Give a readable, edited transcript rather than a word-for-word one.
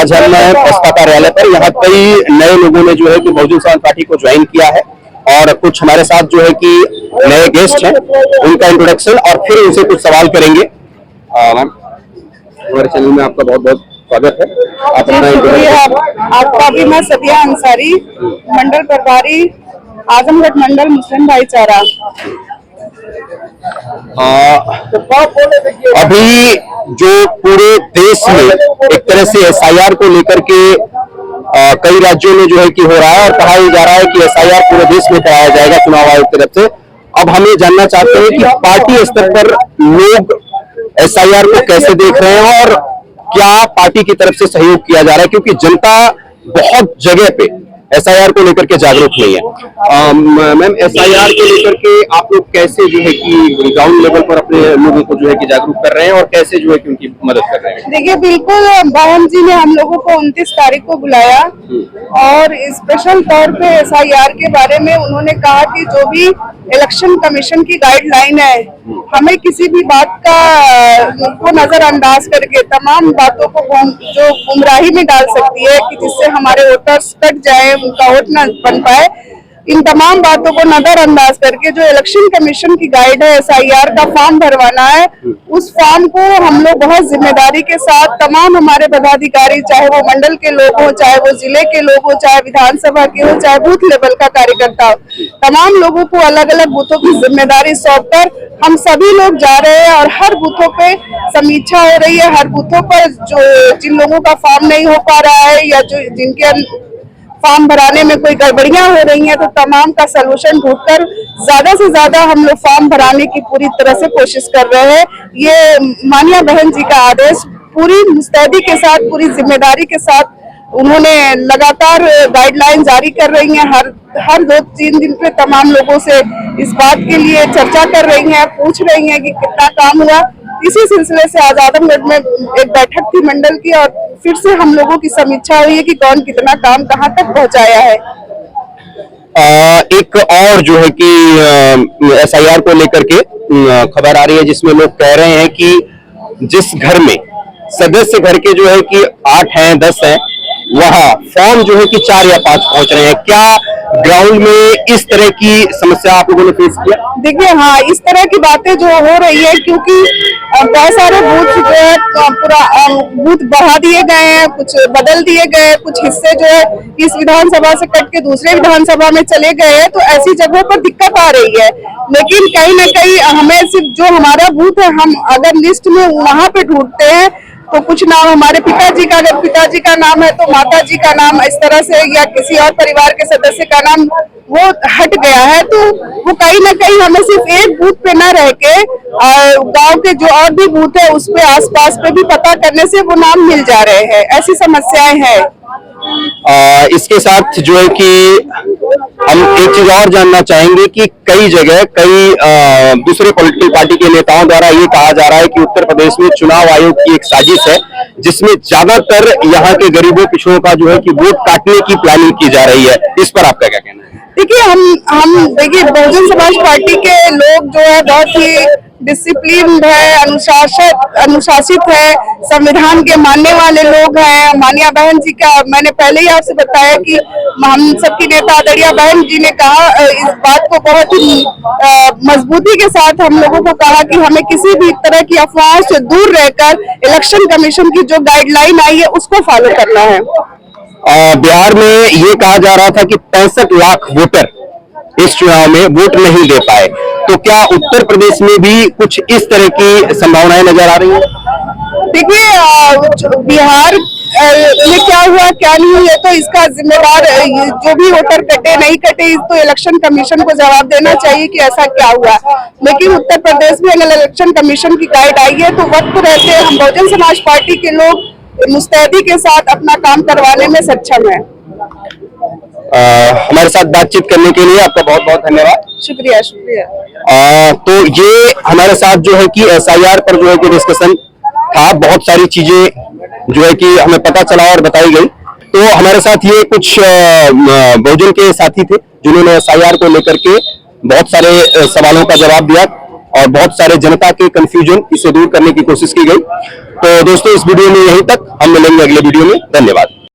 आज हम बसपा कार्यालय पर यहाँ कई नए लोगों ने जो है कि बहुजन समाज पार्टी को ज्वाइन किया है और कुछ हमारे साथ जो है कि नए गेस्ट हैं, उनका इंट्रोडक्शन और फिर उनसे कुछ सवाल करेंगे। मैम, हमारे चैनल में आपका बहुत बहुत स्वागत है। आप अपना इंट्रोडक्शन। आपका भी। मैं सबिया अंसारी, मंडल प्रभारी, आजमगढ़ मंडल मुस्लिम भाईचारा। अभी जो पूरे देश में एक तरह से एसआईआर को लेकर के कई राज्यों में जो है कि हो रहा है और कहा जा रहा है कि एसआईआर पूरे देश में कराया जाएगा चुनाव आयोग की तरफ से। अब हम ये जानना चाहते हैं कि पार्टी स्तर पर लोग एसआईआर को कैसे देख रहे हैं और क्या पार्टी की तरफ से सहयोग किया जा रहा है, क्योंकि जनता बहुत जगह पे एसआईआर को लेकर के जागरूक नहीं है। मैम, एसआईआर को लेकर के आप लोग कैसे जो है कि ग्राउंड लेवल पर अपने लोगों को जो है कि जागरूक कर रहे हैं और कैसे जो है कि उनकी मदद कर रहे हैं? देखिए, बिल्कुल बहन जी ने हम लोगों को 29 तारीख को बुलाया और स्पेशल तौर पे एसआईआर के बारे में उन्होंने कहा कि जो भी इलेक्शन कमीशन की गाइडलाइन है, हमें किसी भी बात को नजरअंदाज करके तमाम बातों को जो गुमराही में डाल सकती है कि जिससे हमारे वोटर्स कट जाए, उनका वोट न बन पाए, इन तमाम बातों को नजरअंदाज करके जो इलेक्शन कमीशन की गाइड है एसआईआर का फॉर्म भरवाना है, उस फॉर्म को हम लोग बहुत जिम्मेदारी के साथ तमाम हमारे पदाधिकारी, चाहे वो मंडल के लोग हो, चाहे वो जिले के लोग हो, चाहे विधानसभा के हो, चाहे बूथ लेवल का कार्यकर्ता हो, तमाम लोगों को अलग अलग बूथों की जिम्मेदारी सौंपकर हम सभी लोग जा रहे हैं और हर बूथों पे समीक्षा हो रही है। हर बूथों पर जो जिन लोगों का फॉर्म नहीं हो पा रहा है या जो जिनके फॉर्म भराने में कोई गड़बड़ियां हो रही हैं, तो तमाम का सलूशन ढूंढकर ज्यादा से ज्यादा हम लोग फॉर्म भराने की पूरी तरह से कोशिश कर रहे हैं। ये मानिया बहन जी का आदेश पूरी मुस्तैदी के साथ, पूरी जिम्मेदारी के साथ उन्होंने लगातार गाइडलाइन जारी कर रही हैं। हर 2-3 दिन पे तमाम लोगों से इस बात के लिए चर्चा कर रही हैं, पूछ रही हैं कि कितना काम हुआ। इसी सिलसिले से आज आजमगढ़ में एक बैठक थी मंडल की और फिर से हम लोगों की समीक्षा हुई है कि कौन कितना काम कहाँ तक पहुँचाया है। एक और जो है कि एसआईआर को लेकर के खबर आ रही है जिसमें लोग कह रहे हैं कि जिस घर में सदस्य घर के जो है कि 8 हैं 10 हैं, वहाँ फॉर्म जो है कि 4 या 5 पहुंच रहे हैं। क्या ग्राउंड में इस तरह की समस्या आप लोगों ने फेस किया? देखिए, हाँ, इस तरह की बातें जो हो रही है, क्योंकि बहुत सारे बूथ जो है पूरा बूथ बढ़ा दिए गए हैं, कुछ बदल दिए गए, कुछ हिस्से जो है इस विधानसभा से कट के दूसरे विधानसभा में चले गए हैं, तो ऐसी जगहों पर दिक्कत आ रही है। लेकिन कहीं ना कहीं हमें सिर्फ जो हमारा बूथ है, हम अगर लिस्ट में वहां पे ढूंढते हैं तो कुछ नाम हमारे पिताजी का, अगर पिताजी का नाम है तो माता जी का नाम, इस तरह से, या किसी और परिवार के सदस्य का नाम वो हट गया है, तो वो कहीं ना कहीं हमें सिर्फ एक बूथ पे न रह के गांव के जो और भी बूथ है उस पे आसपास पे भी पता करने से वो नाम मिल जा रहे हैं। ऐसी समस्याएं हैं। इसके साथ जो है कि हम एक चीज और जानना चाहेंगे कि कई जगह कई दूसरे पॉलिटिकल पार्टी के नेताओं द्वारा ये कहा जा रहा है कि उत्तर प्रदेश में चुनाव आयोग की एक साजिश है जिसमें ज्यादातर यहाँ के गरीबों पिछड़ों का जो है कि वोट काटने की प्लानिंग की जा रही है। इस पर आपका क्या कहना है? देखिए, हम देखिए, बहुजन समाज पार्टी के लोग जो है बहुत ही डिसिप्लिन है, अनुशासित है, संविधान के मानने वाले लोग हैं। मानिया बहन जी का मैंने पहले ही आपसे बताया कि हम सबकी नेता आदरणीय बहन जी ने कहा, इस बात को बहुत ही मजबूती के साथ हम लोगों को कहा कि हमें किसी भी तरह की अफवाहों से दूर रहकर इलेक्शन कमीशन की जो गाइडलाइन आई है उसको फॉलो करना है। बिहार में ये कहा जा रहा था कि 65 लाख वोटर इस चुनाव में वोट नहीं दे पाए, तो क्या उत्तर प्रदेश में भी कुछ इस तरह की संभावनाएं नजर आ रही हैं? देखिए, बिहार में क्या हुआ क्या नहीं हुआ, तो इसका जिम्मेदार जो भी वोटर कटे नहीं कटे, तो इलेक्शन कमीशन को जवाब देना चाहिए कि ऐसा क्या हुआ। लेकिन उत्तर प्रदेश में अगर इलेक्शन कमीशन की गाइड आई है तो वक्त रहते हम बहुजन समाज पार्टी के लोग मुस्तैदी के साथ अपना काम करवाने में सक्षम है। हमारे साथ बातचीत करने के लिए आपका बहुत बहुत धन्यवाद। शुक्रिया। तो ये हमारे साथ जो है कि एसआईआर पर जो है कि डिस्कशन था, बहुत सारी चीजें जो है कि हमें पता चला और बताई गई। तो हमारे साथ ये कुछ बहुजन के साथी थे जिन्होंने एसआईआर को लेकर के बहुत सारे सवालों का जवाब दिया और बहुत सारे जनता के कंफ्यूजन इसे दूर करने की कोशिश की गई। तो दोस्तों इस वीडियो में यहीं तक, हम मिलेंगे अगले वीडियो में। धन्यवाद।